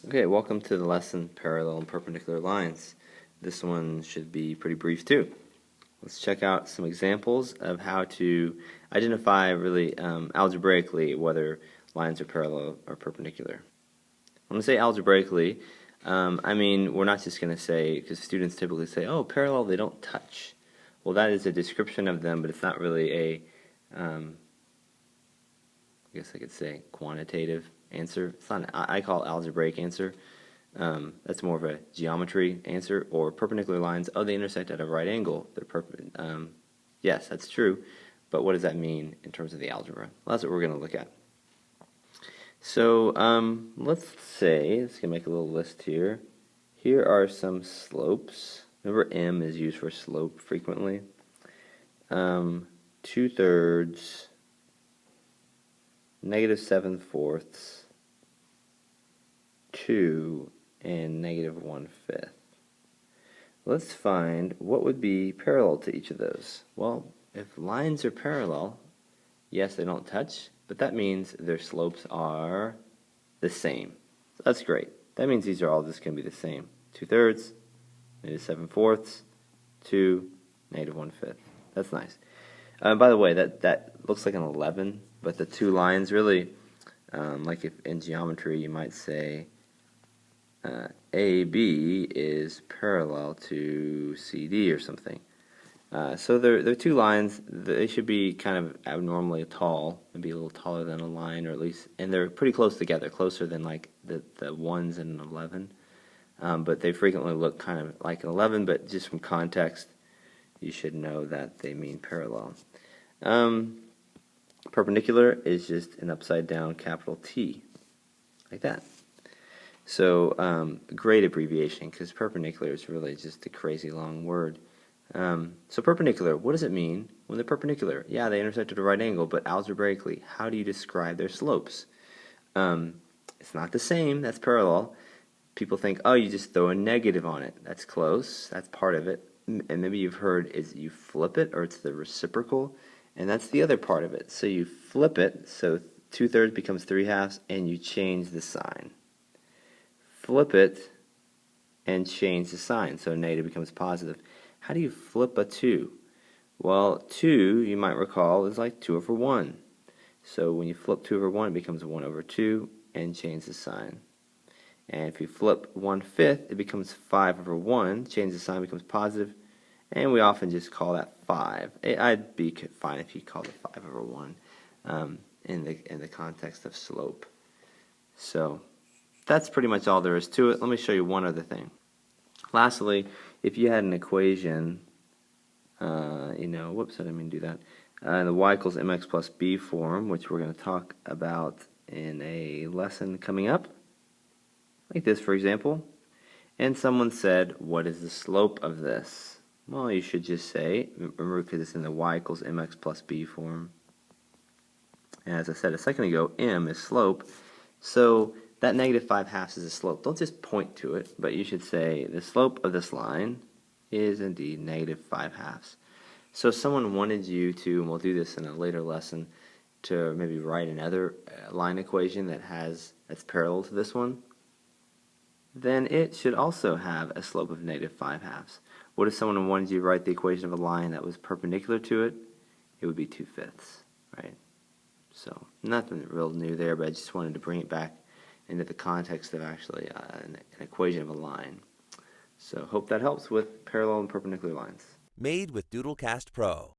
Okay, welcome to the lesson, Parallel and Perpendicular Lines. This one should be pretty brief too. Let's check out some examples of how to identify really algebraically whether lines are parallel or perpendicular. When I say algebraically, I mean we're not just going to say, because students typically say, oh, parallel, they don't touch. Well, that is a description of them, but it's not really a, I guess I could say, quantitative answer. It's not I call it algebraic answer. That's more of a geometry answer. Or perpendicular lines, oh, they intersect at a right angle. They're yes, that's true, but what does that mean in terms of the algebra? Well, that's what we're going to look at. So let's say, let's make a little list here. Here are some slopes. Remember, m is used for slope frequently. 2/3, -7/4, 2, and -1/5. Let's find what would be parallel to each of those. Well, if lines are parallel, yes, they don't touch, but that means their slopes are the same. So that's great. That means these are all just going to be the same. 2/3, -7/4, 2, -1/5. That's nice. By the way, that looks like an 11, but the two lines really, like if in geometry you might say AB is parallel to CD or something. So they're two lines. They should be kind of abnormally tall, maybe a little taller than a line, or at least, and they're pretty close together, closer than like the ones and an 11. But they frequently look kind of like an 11, but just from context, you should know that they mean parallel. Perpendicular is just an upside down capital T, like that. So great abbreviation, because perpendicular is really just a crazy long word. So perpendicular, what does it mean when they're perpendicular? Yeah, they intersect at a right angle, but algebraically, how do you describe their slopes? It's not the same, that's parallel. People think, oh, you just throw a negative on it. That's close, that's part of it. And maybe you've heard is you flip it, or it's the reciprocal, and that's the other part of it. So you flip it, so 2/3 becomes 3/2, and you change the sign. Flip it and change the sign, so negative becomes positive. How do you flip a 2? Well, 2, you might recall, is like 2/1. So when you flip 2/1, it becomes 1/2 and change the sign. And if you flip 1/5, it becomes 5/1, change the sign, becomes positive, and we often just call that 5. I'd be fine if you called it 5/1 in the context of slope. So that's pretty much all there is to it. Let me show you one other thing. Lastly, if you had an equation, whoops, I didn't mean to do that, in the y equals mx plus b form, which we're going to talk about in a lesson coming up, like this, for example, and someone said, what is the slope of this? Well, you should just say, remember, because it's in the y equals mx plus b form, and as I said a second ago, m is slope, so that -5/2 is a slope. Don't just point to it, but you should say the slope of this line is indeed -5/2. So if someone wanted you to, and we'll do this in a later lesson, to maybe write another line equation that's parallel to this one, then it should also have a slope of -5/2. What if someone wanted you to write the equation of a line that was perpendicular to it? It would be 2/5, right? So nothing real new there, but I just wanted to bring it back into the context of actually an equation of a line. So hope that helps with parallel and perpendicular lines. Made with Doodlecast Pro.